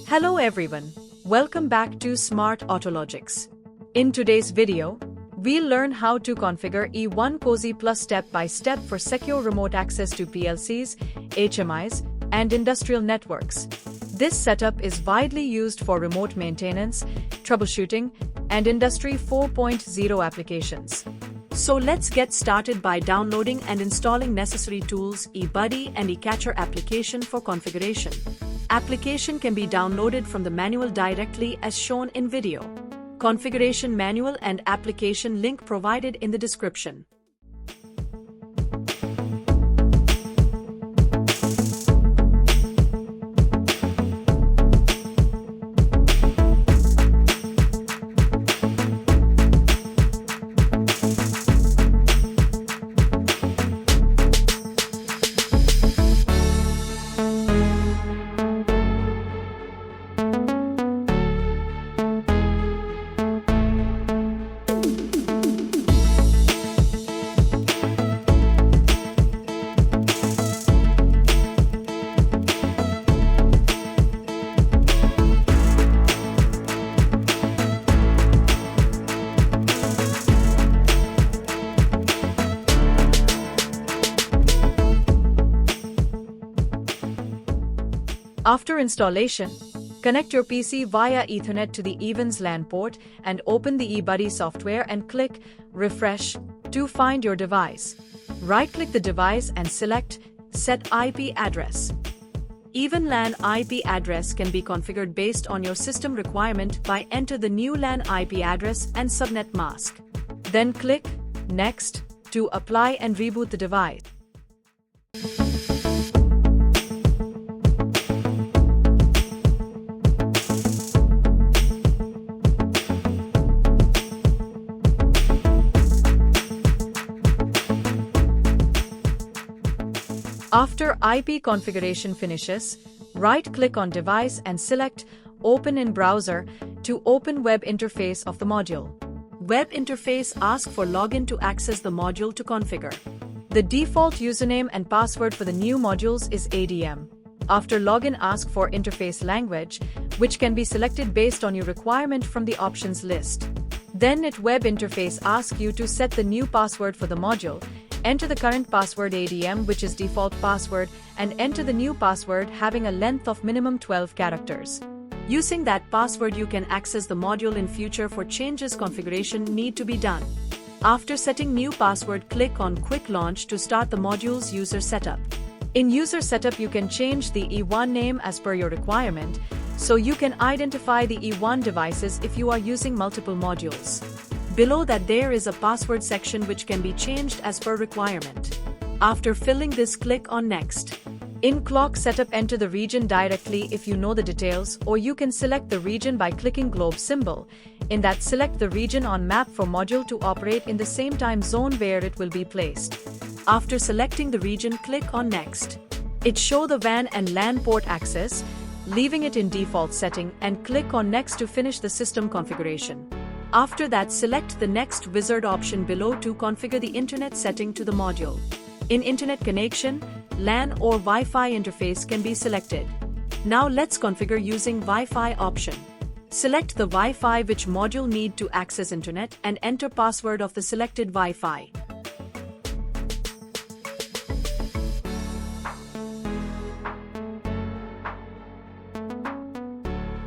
Hello everyone, welcome back to Smart Autologics. In today's video, we'll learn how to configure Ewon Cosy Plus step-by-step for secure remote access to PLCs, HMIs, and industrial networks. This setup is widely used for remote maintenance, troubleshooting, and Industry 4.0 applications. So let's get started by downloading and installing necessary tools, eBuddy and eCatcher application for configuration. Application can be downloaded from the manual directly as shown in video. Configuration manual and application link provided in the description. After installation, connect your PC via Ethernet to the Ewon's LAN port and open the eBuddy software and click Refresh to find your device. Right-click the device and select Set IP Address. Ewon LAN IP address can be configured based on your system requirement by enter the new LAN IP address and subnet mask. Then click Next to apply and reboot the device. After IP configuration finishes, right-click on device and select Open in Browser to open web interface of the module. Web interface asks for login to access the module to configure. The default username and password for the new modules is ADM. After login, ask for interface language, which can be selected based on your requirement from the options list. Then at web interface asks you to set the new password for the module. Enter the current password ADM, which is default password, and enter the new password having a length of minimum 12 characters. Using that password you can access the module in future. For changes configuration need to be done. After setting new password, click on Quick Launch to start the module's user setup. In user setup you can change the Ewon name as per your requirement, so you can identify the Ewon devices if you are using multiple modules. Below that there is a password section which can be changed as per requirement. After filling this, click on Next. In clock setup, enter the region directly if you know the details, or you can select the region by clicking globe symbol. In that, select the region on map for module to operate in the same time zone where it will be placed. After selecting the region, click on Next. It show the WAN and LAN port access, leaving it in default setting, and click on Next to finish the system configuration. After that, select the next wizard option below to configure the internet setting to the module. In internet connection, LAN or Wi-Fi interface can be selected. Now let's configure using Wi-Fi option. Select the Wi-Fi which module need to access internet and enter password of the selected Wi-Fi.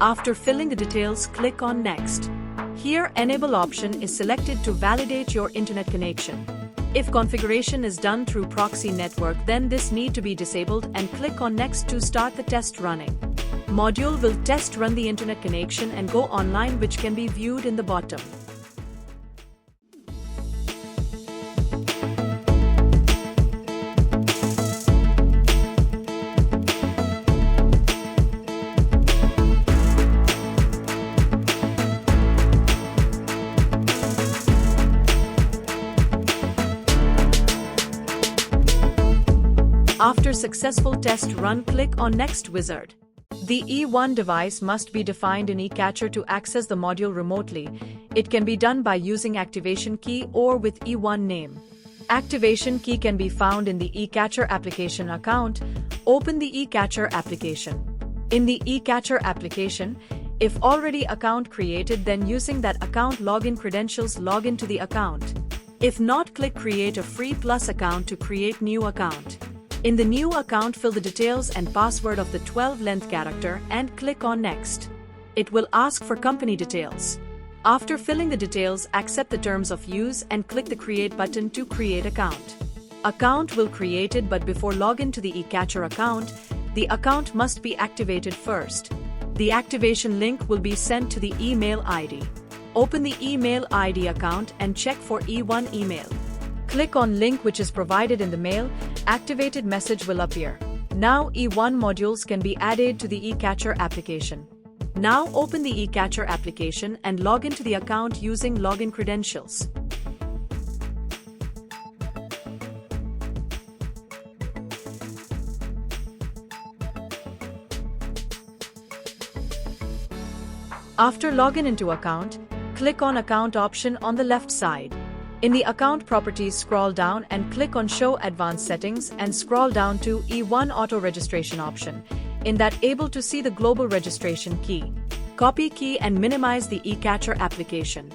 After filling the details, click on Next. Here, Enable option is selected to validate your internet connection. If configuration is done through proxy network, then this need to be disabled and click on Next to start the test running. Module will test run the internet connection and go online, which can be viewed in the bottom. After successful test run, click on Next wizard. The Ewon device must be defined in eCatcher to access the module remotely. It can be done by using activation key or with Ewon name. Activation key can be found in the eCatcher application account. Open the eCatcher application. In the eCatcher application, if already account created, then using that account login credentials log into the account. If not, click Create a Free Plus account to create new account. In the new account, fill the details and password of the 12-length character and click on Next. It will ask for company details. After filling the details, accept the terms of use and click the Create button to create account. Account will created, but before login to the eCatcher account, the account must be activated first. The activation link will be sent to the email ID. Open the email ID account and check for Ewon email. Click on link which is provided in the mail, activated message will appear. Now Ewon modules can be added to the eCatcher application. Now open the eCatcher application and log into the account using login credentials. After login into account, click on Account option on the left side. In the account properties, scroll down and click on Show Advanced Settings and scroll down to Ewon Auto Registration option. In that, able to see the global registration key. Copy key and minimize the eCatcher application.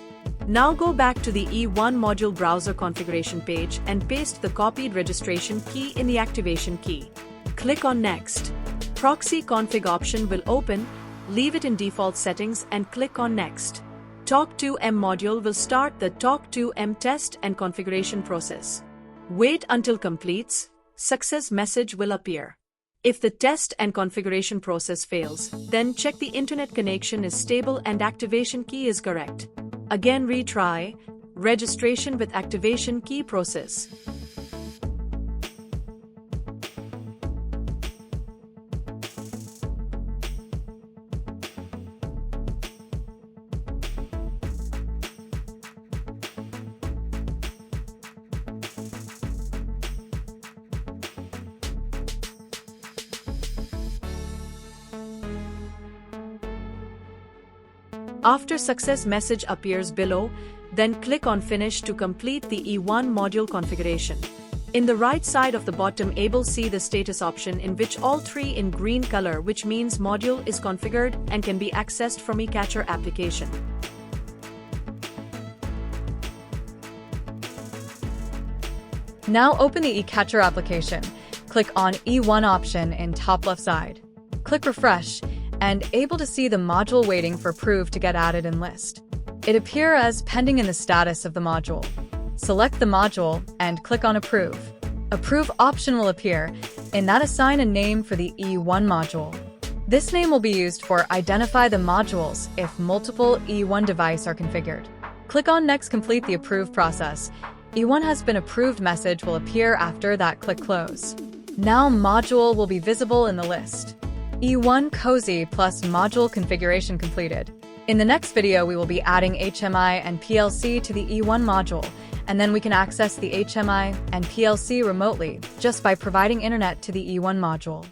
Now go back to the Ewon module browser configuration page and paste the copied registration key in the activation key. Click on Next. Proxy config option will open, leave it in default settings and click on Next. Talk2M module will start the Talk2M test and configuration process. Wait until completes, success message will appear. If the test and configuration process fails, then check the internet connection is stable and activation key is correct. Again retry, registration with activation key process. After success message appears below, then click on Finish to complete the Ewon module configuration. In the right side of the bottom, able see the status option in which all three in green color, which means module is configured and can be accessed from eCatcher application. Now open the eCatcher application. Click on Ewon option in top left side. Click Refresh and able to see the module waiting for approve to get added in list. It appear as pending in the status of the module. Select the module and click on Approve. Approve option will appear, and that assign a name for the Ewon module. This name will be used for identify the modules if multiple Ewon device are configured. Click on Next, complete the approve process. Ewon has been approved message will appear after that, click Close. Now module will be visible in the list. Ewon Cosy plus module configuration completed. In the next video, we will be adding HMI and PLC to the Ewon module, and then we can access the HMI and PLC remotely just by providing internet to the Ewon module.